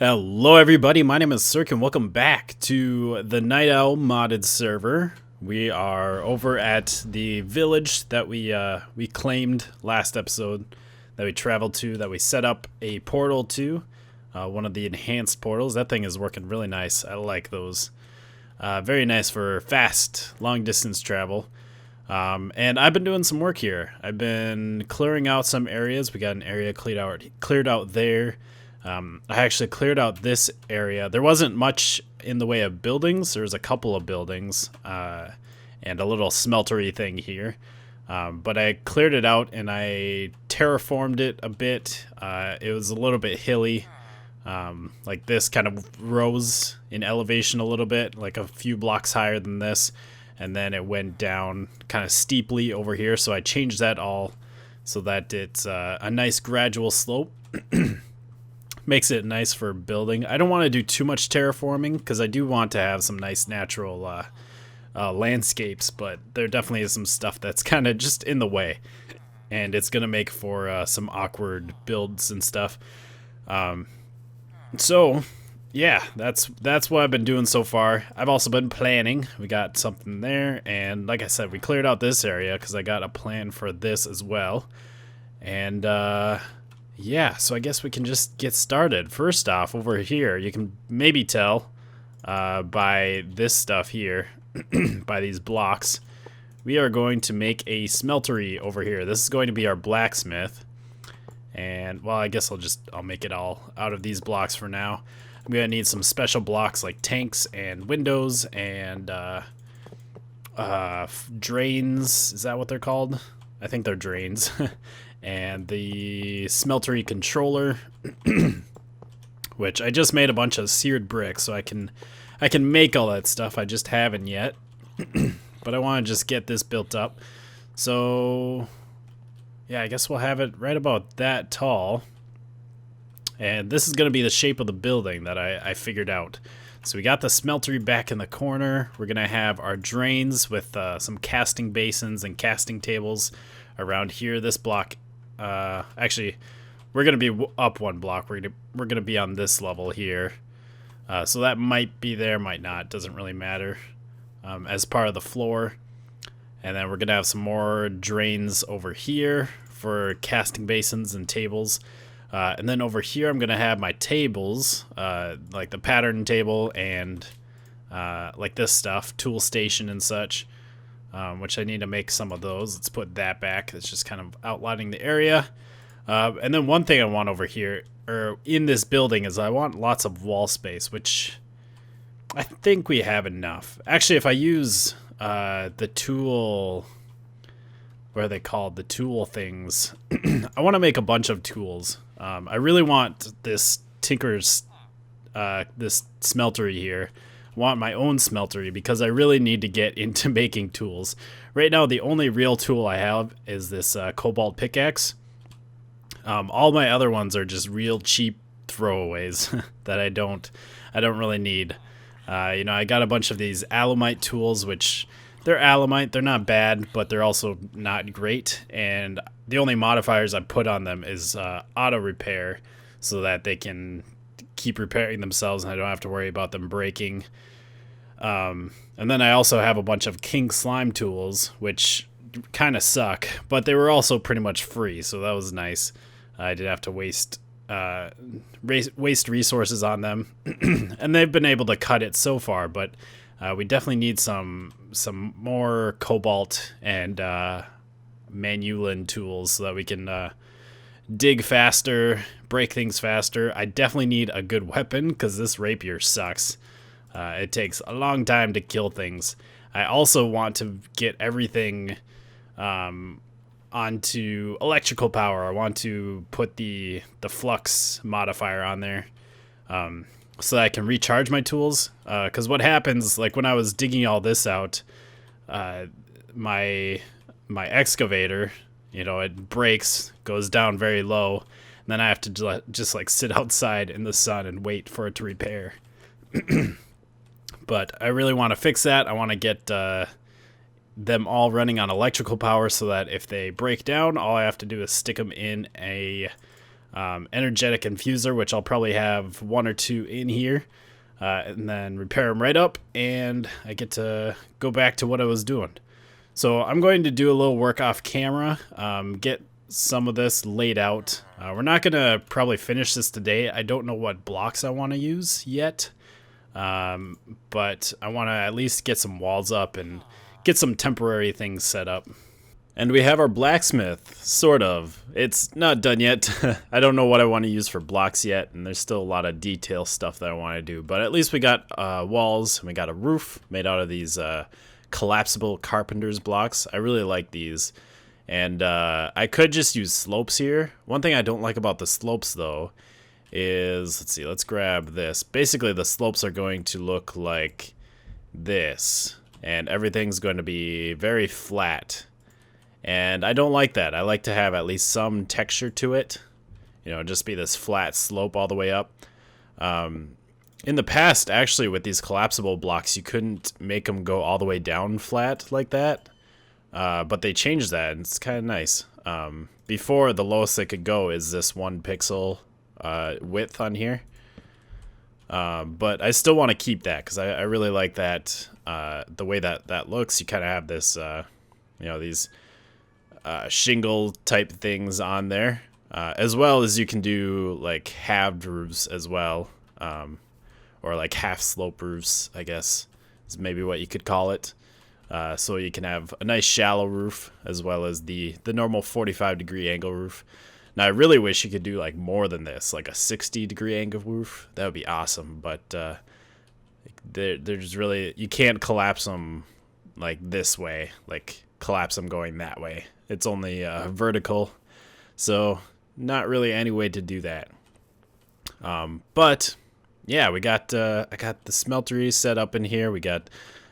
Hello everybody, my name is Sirhc and welcome back to the NightOwl modded server. We are over at the village that we claimed last episode, that we traveled to, that we set up a portal to, one of the enhanced portals. That thing is working really nice. I like those. Very nice for fast, long distance travel. And I've been doing some work here. I've been clearing out some areas. We got an area cleared out there. I actually cleared out this area. There wasn't much in the way of buildings. There's a couple of buildings and a little smeltery thing here. But I cleared it out and I terraformed it a bit. It was a little bit hilly. Like this kind of rose in elevation a little bit, like a few blocks higher than this. And then it went down kind of steeply over here. So I changed that all so that it's a nice gradual slope. Makes it nice for building. I don't want to do too much terraforming because I do want to have some nice natural landscapes, but there definitely is some stuff that's kind of just in the way, and it's gonna make for some awkward builds and stuff. So yeah, that's what I've been doing so far. I've also been planning. We got something there, and like I said, we cleared out this area because I got a plan for this as well. And yeah, so I guess we can just get started. First off, over here, you can maybe tell by this stuff here, by these blocks, we are going to make a smeltery over here. This is going to be our blacksmith. And, well, I guess I'll make it all out of these blocks for now. I'm going to need some special blocks like tanks and windows and drains. Is that what they're called? I think they're drains. And the smeltery controller, which I just made a bunch of seared bricks, so I can make all that stuff. I just haven't yet, but I want to just get this built up. So yeah, I guess we'll have it right about that tall. And this is going to be the shape of the building that I figured out. So we got the smeltery back in the corner. We're going to have our drains with some casting basins and casting tables around here. This block, actually, we're going to be up one block. We're going to be on this level here. So that might be there, might not. Doesn't really matter as part of the floor. And then we're going to have some more drains over here for casting basins and tables. And then over here, I'm going to have my tables, like the pattern table and like this stuff, tool station and such. Which I need to make some of those. Let's put that back. It's just kind of outlining the area. And then one thing I want over here, or in this building, is I want lots of wall space, which I think we have enough. Actually, if I use the tool, what are they called? The tool things. I want to make a bunch of tools. I really want this tinker's, this smeltery here. Want my own smeltery because I really need to get into making tools. Right now, the only real tool I have is this cobalt pickaxe. All my other ones are just real cheap throwaways that I don't really need. You know, I got a bunch of these alumite tools, which they're alumite. They're not bad, but they're also not great. And the only modifiers I put on them is auto repair, so that they can keep repairing themselves and I don't have to worry about them breaking. And then I also have a bunch of king slime tools, which kind of suck, but they were also pretty much free, so that was nice. I didn't have to waste resources on them. And they've been able to cut it so far, but we definitely need some more cobalt and manulin tools so that we can dig faster, break things faster. I definitely need a good weapon because this rapier sucks. It takes a long time to kill things. I also want to get everything onto electrical power. I want to put the flux modifier on there so that I can recharge my tools. Because what happens, like when I was digging all this out, my excavator, you know, it breaks, goes down very low, and then I have to just like sit outside in the sun and wait for it to repair. But I really want to fix that. I want to get them all running on electrical power so that if they break down, all I have to do is stick them in a energetic infuser, which I'll probably have 1 or 2 in here, and then repair them right up, and I get to go back to what I was doing. So I'm going to do a little work off camera, get some of this laid out. We're not going to probably finish this today. I don't know what blocks I want to use yet, but I want to at least get some walls up and get some temporary things set up. And we have our blacksmith, sort of. It's not done yet. I don't know what I want to use for blocks yet, and there's still a lot of detail stuff that I want to do. But at least we got walls, and we got a roof made out of these collapsible carpenter's blocks. I really like these. And I could just use slopes here. One thing I don't like about the slopes, though, is, let's see, let's grab this. Basically, the slopes are going to look like this, and everything's going to be very flat. And I don't like that. I like to have at least some texture to it. You know, just be this flat slope all the way up. In the past, actually, with these collapsible blocks, you couldn't make them go all the way down flat like that. But they changed that, and it's kind of nice. Before, the lowest they could go is this 1 pixel width on here. But I still want to keep that, because I really like that, the way that looks. You kind of have this, you know, these shingle type things on there, as well as you can do like halved roofs as well, or like half slope roofs, I guess is maybe what you could call it. So you can have a nice shallow roof as well as the normal 45-degree angle roof. Now I really wish you could do like more than this, like a 60-degree angle roof. That would be awesome, but there's really, you can't collapse them like this way, like collapse them going that way. It's only vertical, so not really any way to do that. But yeah, we got I got the smeltery set up in here. We got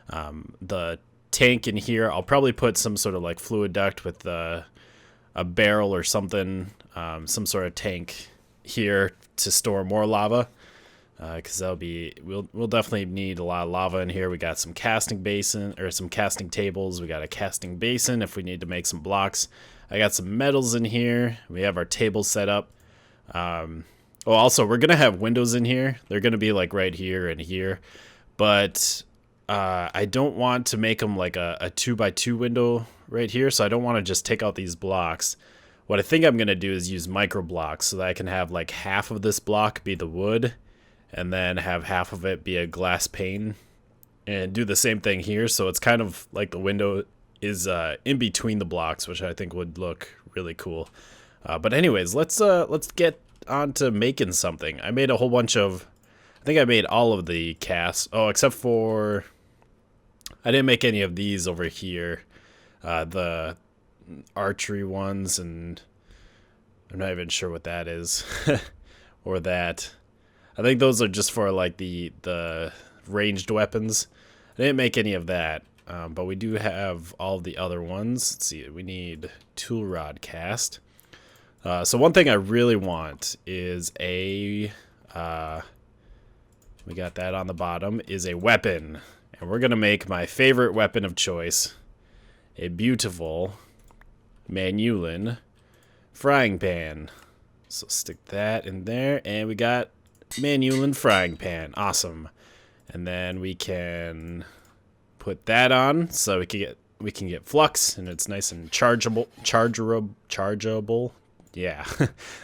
the tank in here. I'll probably put some sort of like fluid duct with a barrel or something, some sort of tank here to store more lava, because that'll be, we'll definitely need a lot of lava in here. We got some casting basin, or some casting tables. We got a casting basin if we need to make some blocks. I got some metals in here. We have our table set up. Oh, also, we're gonna have windows in here. They're gonna be like right here and here, but I don't want to make them like a 2x2 window right here, so I don't want to just take out these blocks. What I think I'm gonna do is use micro blocks so that I can have like half of this block be the wood, and then have half of it be a glass pane, and do the same thing here, so it's kind of like the window is in between the blocks, which I think would look really cool. But anyways, let's get on to making something. I made a whole bunch of, I think I made all of the casts. Oh, except for, I didn't make any of these over here. The archery ones, and I'm not even sure what that is. Or that. I think those are just for like the ranged weapons. I didn't make any of that, but we do have all the other ones. Let's see, we need tool rod cast. So one thing I really want is a, we got that on the bottom, is a weapon. And we're going to make my favorite weapon of choice, a beautiful Manulin frying pan. So stick that in there, and we got Manulin frying pan. Awesome. And then we can put that on so we can get flux, and it's nice and chargeable. Yeah,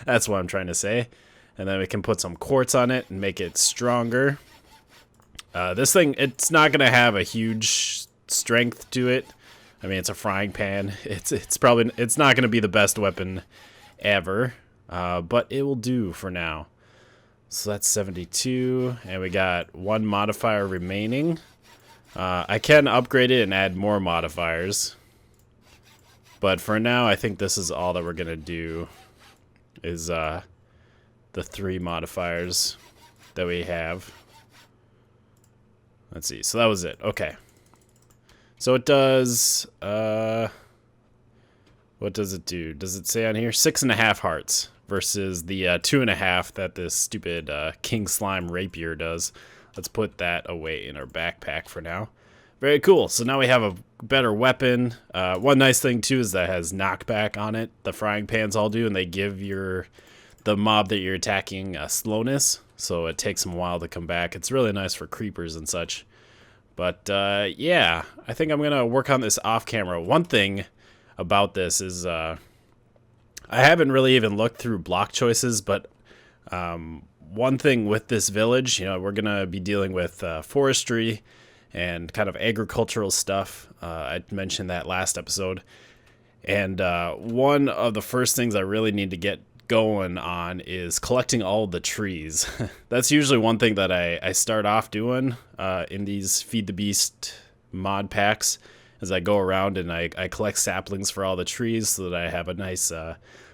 that's what I'm trying to say. And then we can put some quartz on it and make it stronger. This thing, it's not gonna have a huge strength to it. I mean, it's a frying pan. It's not gonna be the best weapon ever, but it will do for now. So that's 72, and we got 1 modifier remaining. I can upgrade it and add more modifiers, but for now, I think this is all that we're gonna do. Is the 3 modifiers that we have. Let's see. So that was it. Okay. So it does. What does it do? Does it say on here 6.5 hearts versus the 2.5 that this stupid King Slime Rapier does? Let's put that away in our backpack for now. Very cool. So now we have a better weapon. One nice thing too is that it has knockback on it. The frying pans all do, and they give the mob that you're attacking slowness, so it takes them a while to come back. It's really nice for creepers and such. But yeah, I think I'm gonna work on this off camera. One thing about this is I haven't really even looked through block choices, but one thing with this village, you know, we're gonna be dealing with forestry and kind of agricultural stuff. I mentioned that last episode. And one of the first things I really need to get going on is collecting all the trees. That's usually one thing that I start off doing in these Feed the Beast mod packs, as I go around and I collect saplings for all the trees so that I have a nice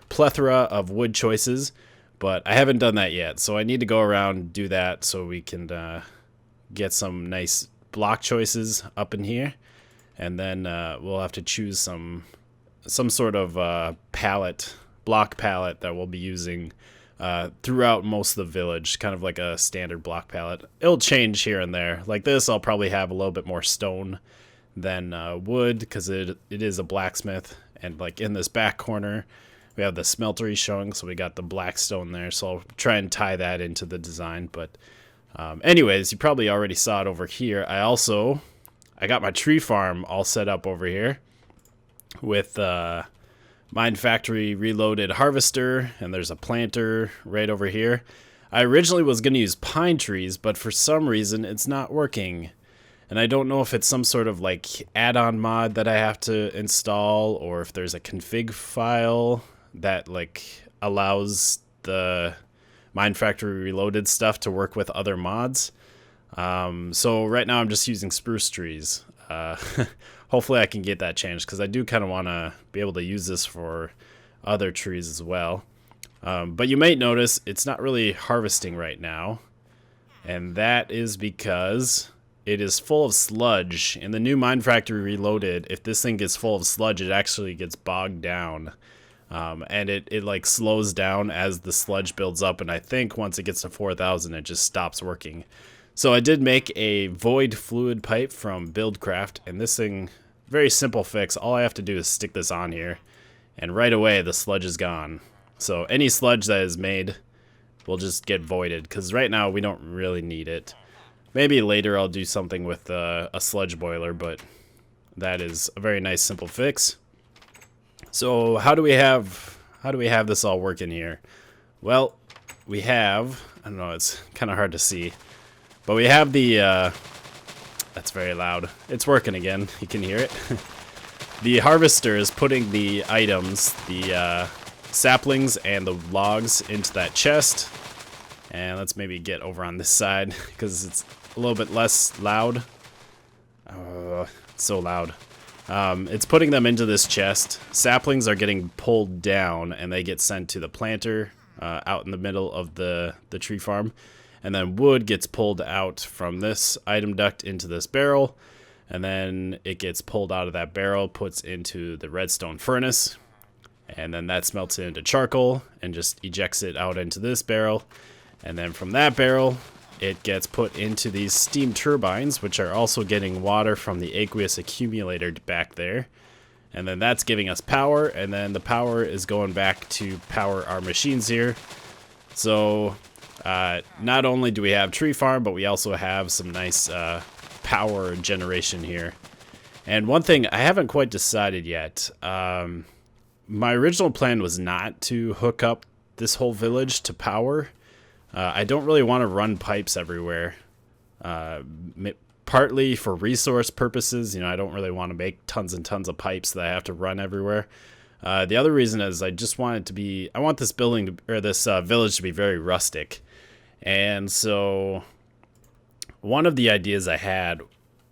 plethora of wood choices. But I haven't done that yet, so I need to go around and do that so we can get some nice block choices up in here. And then we'll have to choose some sort of block palette that we'll be using throughout most of the village, kind of like a standard block palette. It'll change here and there. Like this, I'll probably have a little bit more stone than wood, because it is a blacksmith. And like in this back corner, we have the smeltery showing, so we got the black stone there. So I'll try and tie that into the design. But anyways, you probably already saw it over here. I got my tree farm all set up over here with Mine Factory Reloaded Harvester, and there's a planter right over here. I originally was going to use pine trees, but for some reason it's not working. And I don't know if it's some sort of like add-on mod that I have to install, or if there's a config file that like allows the Mine Factory Reloaded stuff to work with other mods. So right now I'm just using spruce trees. Hopefully I can get that changed, because I do kind of want to be able to use this for other trees as well. But you might notice it's not really harvesting right now, and that is because it is full of sludge. In the new Mine Factory Reloaded, if this thing gets full of sludge, it actually gets bogged down. And it like slows down as the sludge builds up, and I think once it gets to 4,000 it just stops working. So I did make a void fluid pipe from Buildcraft, and this thing, very simple fix. All I have to do is stick this on here, and right away the sludge is gone. So any sludge that is made will just get voided, because right now we don't really need it. Maybe later I'll do something with a sludge boiler, but that is a very nice simple fix. So how do we have this all working here? Well, we have, I don't know, it's kind of hard to see, but we have the that's very loud. It's working again. You can hear it. The harvester is putting the items, the saplings and the logs, into that chest. And let's maybe get over on this side because it's a little bit less loud. It's so loud. It's putting them into this chest. Saplings are getting pulled down and they get sent to the planter out in the middle of the tree farm. And then wood gets pulled out from this item duct into this barrel. And then it gets pulled out of that barrel, puts into the redstone furnace. And then that smelts it into charcoal and just ejects it out into this barrel. And then from that barrel, it gets put into these steam turbines, which are also getting water from the aqueous accumulator back there. And then that's giving us power, and then the power is going back to power our machines here. So not only do we have tree farm, but we also have some nice power generation here. And one thing I haven't quite decided yet, my original plan was not to hook up this whole village to power. I don't really want to run pipes everywhere, partly for resource purposes. You know, I don't really want to make tons and tons of pipes that I have to run everywhere. The other reason is I just want it to be, I want this building to, or this village to be very rustic. And so one of the ideas I had,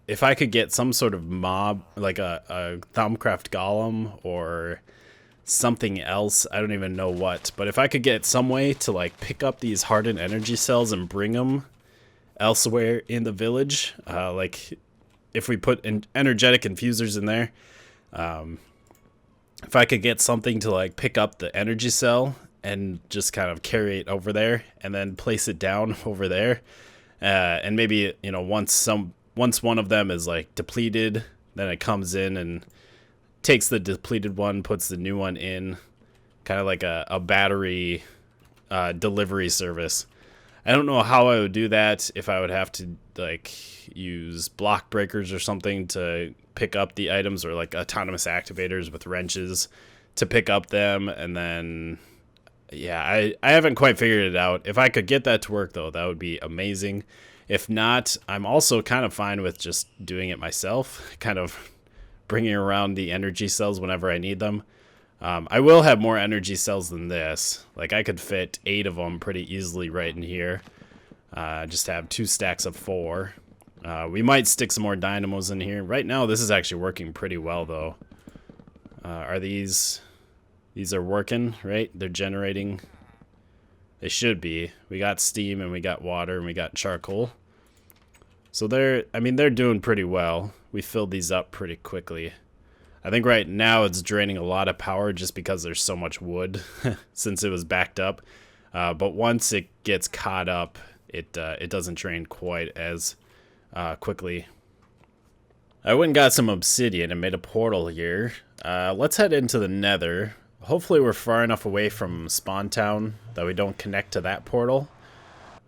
if I could get some sort of mob, like a Thaumcraft golem or something else, I don't even know what, but if I could get some way to like pick up these hardened energy cells and bring them elsewhere in the village, like if we put energetic infusers in there, if I could get something to like pick up the energy cell and just kind of carry it over there and then place it down over there, and maybe, you know, once one of them is like depleted, then it comes in and takes the depleted one, puts the new one in, kind of like a battery delivery service. I don't know how I would do that, if I would have to like use block breakers or something to pick up the items, or like autonomous activators with wrenches to pick up them, and then yeah, I haven't quite figured it out. If I could get that to work though, that would be amazing. If not, I'm also kind of fine with just doing it myself, kind of bringing around the energy cells whenever I need them. I will have more energy cells than this. Like, I could fit 8 of them pretty easily right in here. Just have 2 stacks of 4. We might stick some more dynamos in here. Right now, this is actually working pretty well, though. Are these... These are working, right? They're generating. They should be. We got steam, and we got water, and we got charcoal. So they're doing pretty well. We filled these up pretty quickly. I think right now it's draining a lot of power just because there's so much wood since it was backed up. But once it gets caught up, it doesn't drain quite as quickly. I went and got some obsidian and made a portal here. Let's head into the Nether. Hopefully we're far enough away from Spawn Town that we don't connect to that portal.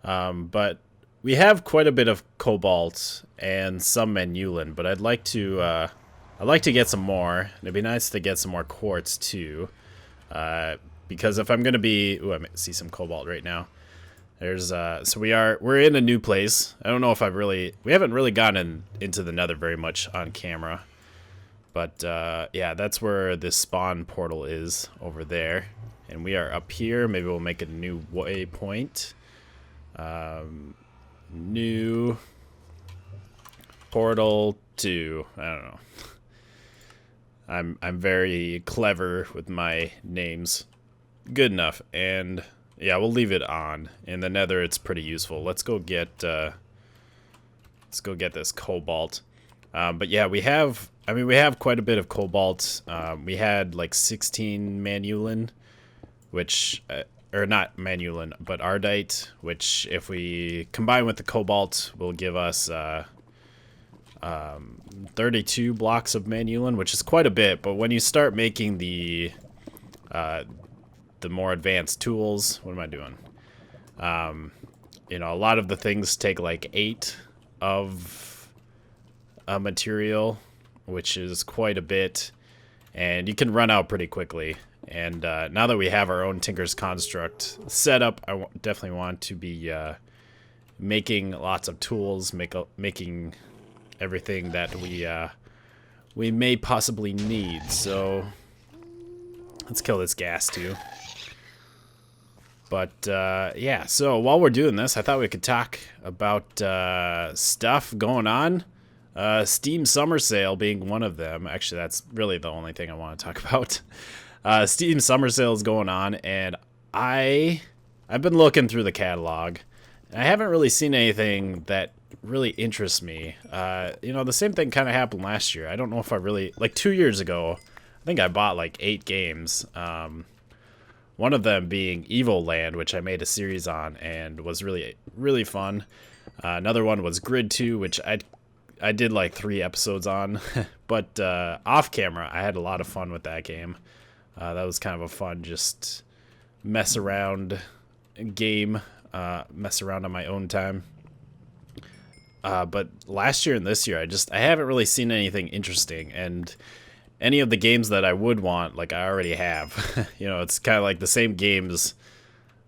But we have quite a bit of cobalt and some manulin, but I'd like to get some more. It'd be nice to get some more quartz too, because if I'm gonna be, ooh, I see some cobalt right now. There's so we're in a new place. I don't know if we haven't really gotten into the Nether very much on camera, but yeah, that's where this spawn portal is over there, and we are up here. Maybe we'll make a new waypoint. New portal 2. I don't know. I'm very clever with my names. Good enough. And yeah, we'll leave it on. In the Nether, it's pretty useful. Let's go get this cobalt. But yeah, we have quite a bit of cobalt. We had like 16 manulin, which or not manulin, but ardite, which if we combine with the cobalt will give us 32 blocks of manulin, which is quite a bit. But when you start making the more advanced tools, what am I doing? You know, a lot of the things take like 8 of a material, which is quite a bit, and you can run out pretty quickly. And now that we have our own Tinker's Construct set up, I definitely want to be making lots of tools, making everything that we may possibly need. So let's kill this gas too. But yeah, so while we're doing this, I thought we could talk about stuff going on. Steam Summer Sale being one of them. Actually, that's really the only thing I want to talk about. Steam Summer Sale is going on, and I've been looking through the catalog, and I haven't really seen anything that really interests me. You know, the same thing kind of happened last year. I don't know if I really, like 2 years ago, I think I bought like 8 games. One of them being Evil Land, which I made a series on and was really, really fun. Another one was Grid 2, which I did like 3 episodes on, but off camera, I had a lot of fun with that game. That was kind of a fun, just mess around game, mess around on my own time. But last year and this year, I haven't really seen anything interesting, and any of the games that I would want, like I already have. You know, it's kind of like the same games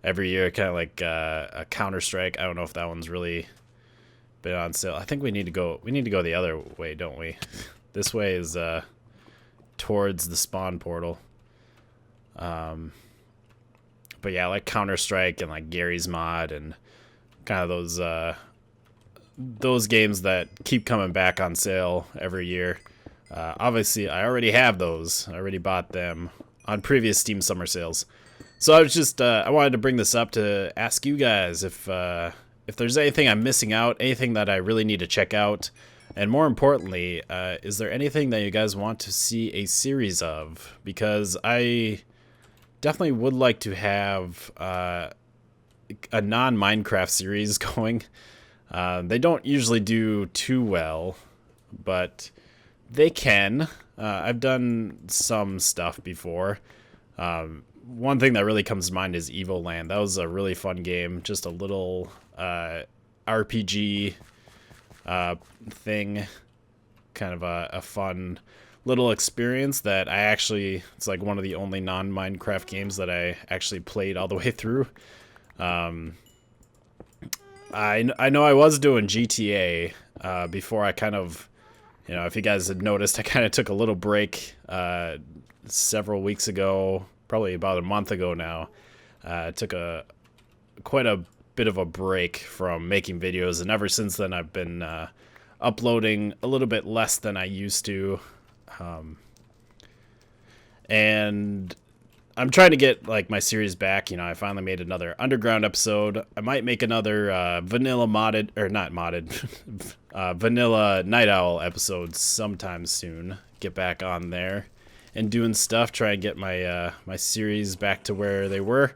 every year, kind of like a Counter-Strike. I don't know if that one's really been on sale. I think we need to go the other way, don't we? This way is towards the spawn portal. But yeah, like Counter-Strike and like Gary's Mod and kind of those games that keep coming back on sale every year. Obviously, I already have those. I already bought them on previous Steam Summer Sales. So I was just I wanted to bring this up to ask you guys if there's anything I'm missing out, anything that I really need to check out, and more importantly, is there anything that you guys want to see a series of? Because I definitely would like to have a non-Minecraft series going. They don't usually do too well, but they can. I've done some stuff before. one thing that really comes to mind is Evoland. That was a really fun game. Just a little RPG thing. Kind of a fun little experience that I actually, it's like one of the only non-Minecraft games that I actually played all the way through. I know I was doing GTA before I kind of, if you guys had noticed, I kind of took a little break several weeks ago, probably about a month ago now. I took quite a bit of a break from making videos, and ever since then I've been uploading a little bit less than I used to. And I'm trying to get like my series back. I finally made another underground episode. I might make another vanilla modded, or not modded, vanilla NightOwl episode sometime soon. Get back on there and doing stuff. Try and get my my series back to where they were.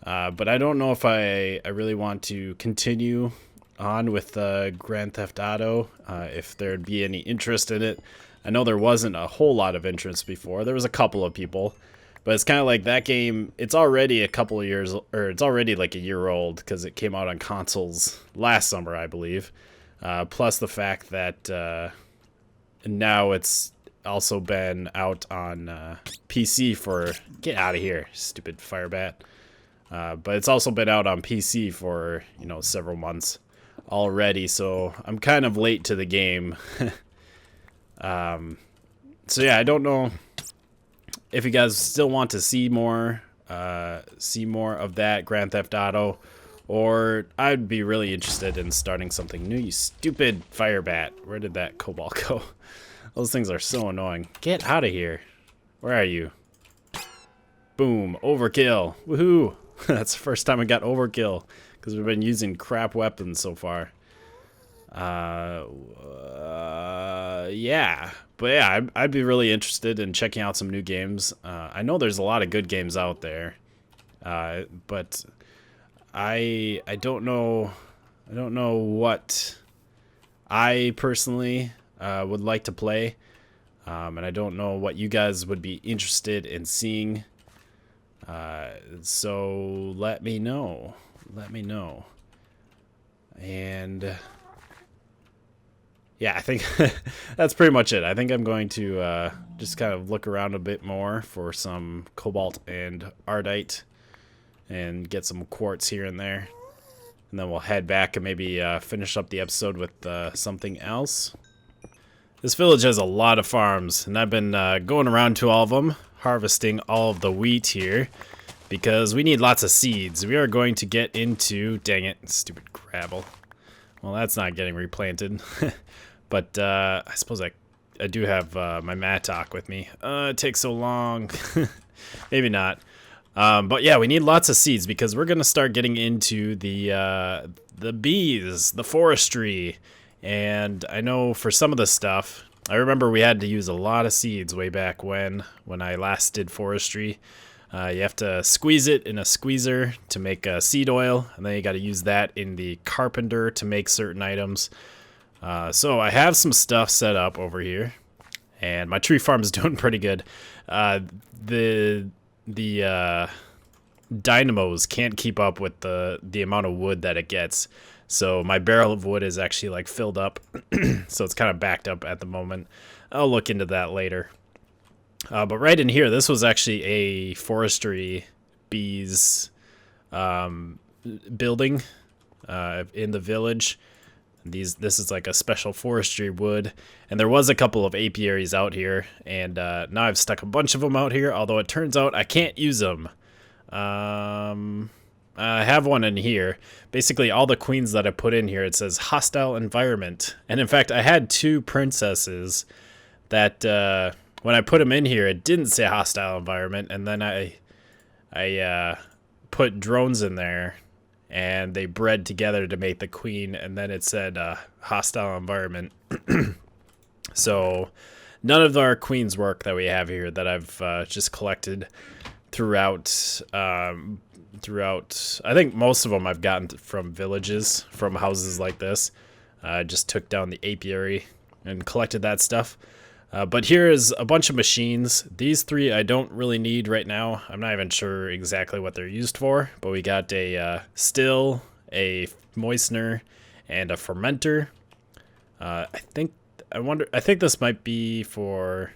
But I don't know if I really want to continue on with Grand Theft Auto. If there'd be any interest in it. I know there wasn't a whole lot of interest before. There was a couple of people. But it's kind of like that game, it's already a couple of years, or it's already like a year old because it came out on consoles last summer, I believe. Plus the fact that now it's also been out on PC for, get out of here, stupid firebat. But it's also been out on PC for, several months already, so I'm kind of late to the game. So yeah, I don't know if you guys still want to see more of that Grand Theft Auto, or I'd be really interested in starting something new. You stupid firebat. Where did that cobalt go? Those things are so annoying. Get out of here. Where are you? Boom. Overkill. Woohoo. That's the first time I got overkill, because we've been using crap weapons so far. Yeah. But yeah, I'd be really interested in checking out some new games. I know there's a lot of good games out there, but I don't know what I personally would like to play, and I don't know what you guys would be interested in seeing. So let me know. And yeah, I think that's pretty much it. I think I'm going to just kind of look around a bit more for some cobalt and ardite and get some quartz here and there. And then we'll head back and maybe finish up the episode with something else. This village has a lot of farms, and I've been going around to all of them, harvesting all of the wheat here, because we need lots of seeds. We are going to get into, dang it, stupid gravel. Well, that's not getting replanted. But I suppose I do have my mattock with me. It takes so long. Maybe not. But yeah, we need lots of seeds because we're gonna start getting into the bees, the forestry, and I know for some of the stuff, I remember we had to use a lot of seeds way back when I last did forestry. You have to squeeze it in a squeezer to make seed oil, and then you got to use that in the carpenter to make certain items. So I have some stuff set up over here, and my tree farm is doing pretty good. The dynamos can't keep up with the amount of wood that it gets, so my barrel of wood is actually like filled up, so it's kind of backed up at the moment. I'll look into that later. But right in here, this was actually a forestry bees building in the village. This is like a special forestry wood, and there was a couple of apiaries out here, and now I've stuck a bunch of them out here, although it turns out I can't use them. I have one in here. Basically, all the queens that I put in here, it says hostile environment, and in fact, I had two princesses that when I put them in here, it didn't say hostile environment, and then I put drones in there, and they bred together to make the queen, and then it said hostile environment. So none of our queens work that we have here that I've just collected throughout. I think most of them I've gotten from villages, from houses like this. I just took down the apiary and collected that stuff. But here is a bunch of machines. These three I don't really need right now. I'm not even sure exactly what they're used for, but we got a still, a moistener, and a fermenter. I think this might be for,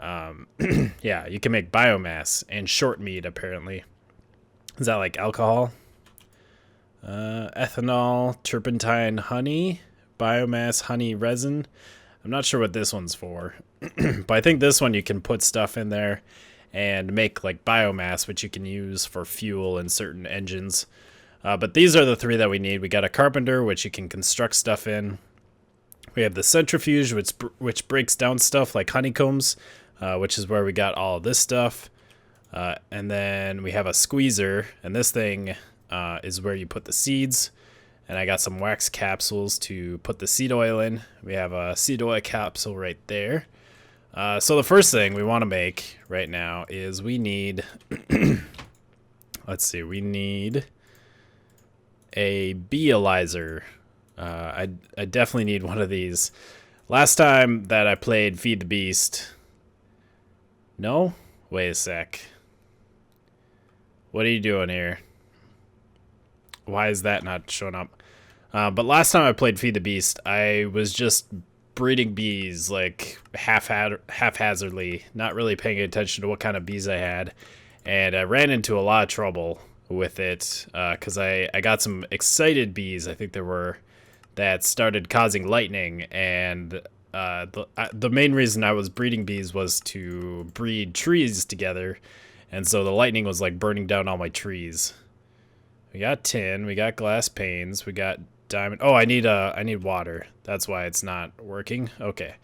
yeah, you can make biomass and short meat apparently. Is that like alcohol? Ethanol, turpentine, honey, biomass, honey, resin. I'm not sure what this one's for, but I think this one you can put stuff in there and make like biomass, which you can use for fuel in certain engines. But these are the three that we need. We got a carpenter, which you can construct stuff in. We have the centrifuge, which breaks down stuff like honeycombs, which is where we got all of this stuff. And then we have a squeezer, and this thing is where you put the seeds. And I got some wax capsules to put the seed oil in. We have a seed oil capsule right there. So the first thing we want to make right now is we need, let's see, we need a beealyzer. I definitely need one of these. Last time that I played Feed the Beast, no? Wait a sec. What are you doing here? Why is that not showing up? But last time I played Feed the Beast, I was just breeding bees like haphazardly, not really paying attention to what kind of bees I had. And I ran into a lot of trouble with it because I got some excited bees, I think there were, that started causing lightning. And the main reason I was breeding bees was to breed trees together. And so the lightning was like burning down all my trees. We got tin, we got glass panes, we got diamond. Oh, I need water. That's why it's not working. Okay.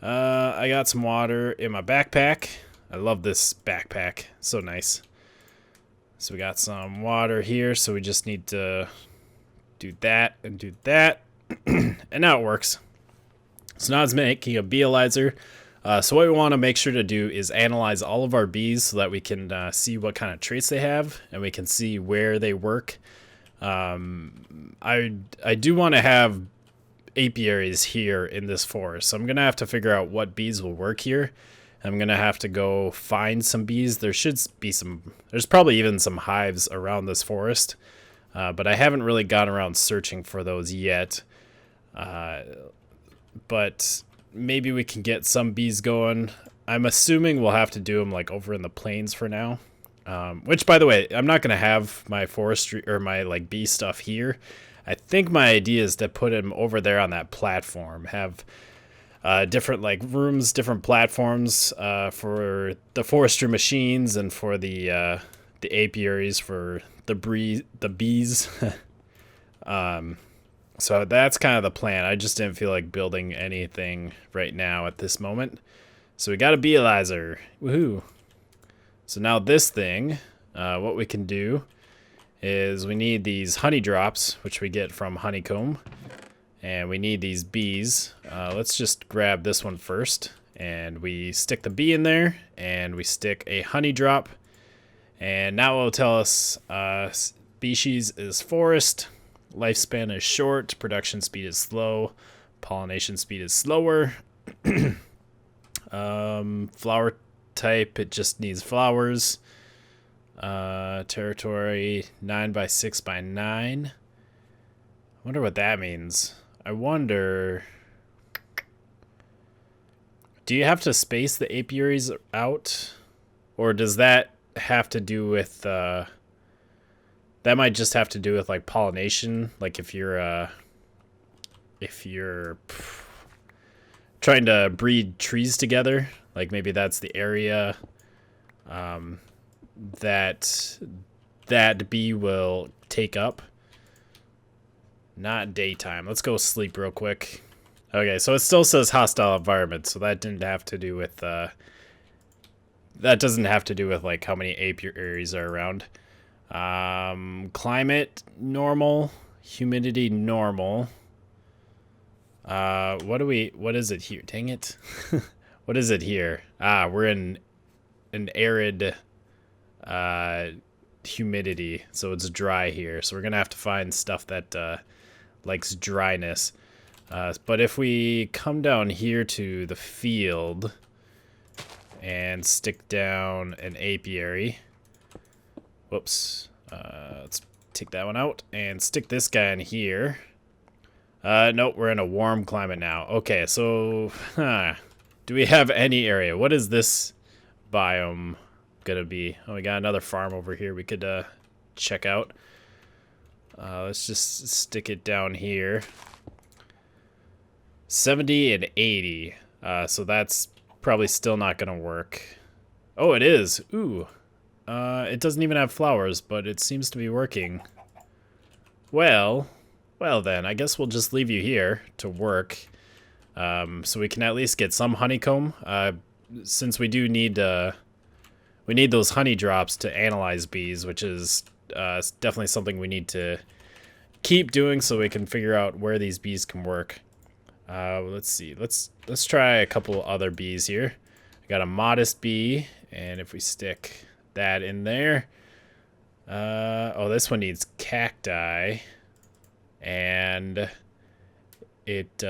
I got some water in my backpack. I love this backpack. So nice. So we got some water here, so we just need to do that and do that. And now it works. So now it's making a beealyzer. So what we want to make sure to do is analyze all of our bees so that we can see what kind of traits they have and we can see where they work. I do want to have apiaries here in this forest, so I'm gonna have to figure out what bees will work here. I'm gonna have to go find some bees. There's probably even some hives around this forest, but I haven't really gone around searching for those yet. But maybe we can get some bees going. I'm assuming we'll have to do them like over in the plains for now. Which, by the way, I'm not going to have my forestry or my like bee stuff here. I think my idea is to put them over there on that platform. Have different like rooms, different platforms for the forestry machines and for the apiaries for the bees. So that's kind of the plan. I just didn't feel like building anything right now at this moment. So we got a beealyzer. Woohoo! So now this thing, what we can do is we need these honey drops, which we get from honeycomb. And we need these bees. Let's just grab this one first. And we stick the bee in there. And we stick a honey drop. And now it will tell us species is forest. Lifespan is short. Production speed is slow. Pollination speed is slower. Flower type, it just needs flowers. Territory 9 by 6 by 9. I wonder what that means. I wonder, do you have to space the apiaries out, or does that have to do with that might just have to do with like pollination, like if you're trying to breed trees together, like maybe that's the area that bee will take up. Not daytime. Let's go sleep real quick. Okay, so it still says hostile environment, so that didn't have to do with that doesn't have to do with like how many apiaries are around. Climate normal, humidity normal. What is it here? Dang it. What is it here? We're in an arid humidity, so it's dry here. So we're gonna have to find stuff that likes dryness. But if we come down here to the field and stick down an apiary. Whoops. Let's take that one out and stick this guy in here. Nope, we're in a warm climate now. Okay, so do we have any area? What is this biome gonna be? Oh, we got another farm over here we could check out. Let's just stick it down here. 70 and 80. So that's probably still not gonna work. Oh, it is. Ooh. It doesn't even have flowers, but it seems to be working. Well then, I guess we'll just leave you here to work. So we can at least get some honeycomb. Since we do need we need those honey drops to analyze bees, which is definitely something we need to keep doing so we can figure out where these bees can work. Let's see. Let's try a couple other bees here. I got a modest bee, and if we stick that in there. Oh, this one needs cacti, and it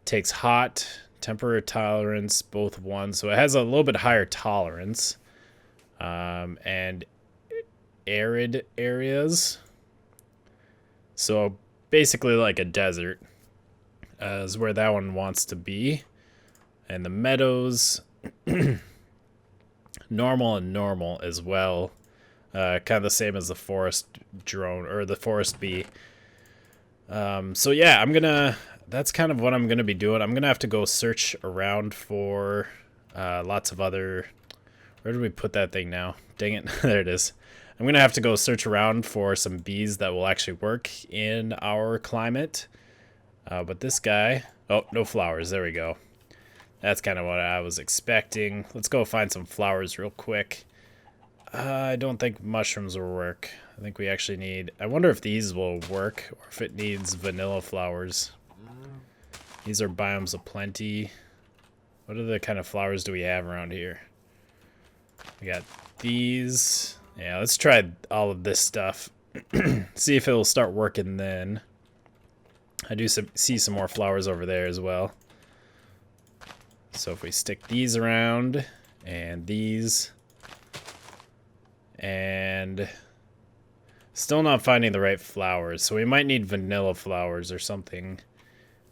takes hot, temperate tolerance, both one, so it has a little bit higher tolerance, and arid areas. So basically like a desert is where that one wants to be, and the meadows. Normal and normal as well. Kind of the same as the forest drone or the forest bee. So yeah, that's kind of what I'm gonna be doing. I'm gonna have to go search around for lots of other. Where did we put that thing now? Dang it. There it is. I'm gonna have to go search around for some bees that will actually work in our climate. But this guy, oh, no flowers. There we go. That's kind of what I was expecting. Let's go find some flowers real quick. I don't think mushrooms will work. I think we actually need... I wonder if these will work or if it needs vanilla flowers. These are biomes of plenty. What other kind of flowers do we have around here? We got these. Yeah, let's try all of this stuff. See if it will start working then. I do see some more flowers over there as well. So if we stick these around, and these, and still not finding the right flowers, so we might need vanilla flowers or something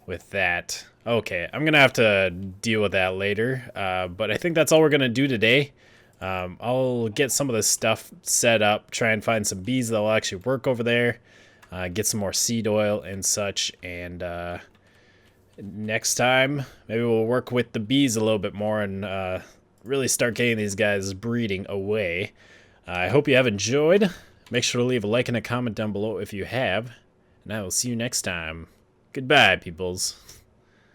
with that. Okay, I'm gonna have to deal with that later, but I think that's all we're gonna do today. I'll get some of this stuff set up, try and find some bees that will actually work over there, get some more seed oil and such, and next time, maybe we'll work with the bees a little bit more and really start getting these guys breeding away. I hope you have enjoyed. Make sure to leave a like and a comment down below if you have. And I will see you next time. Goodbye, peoples.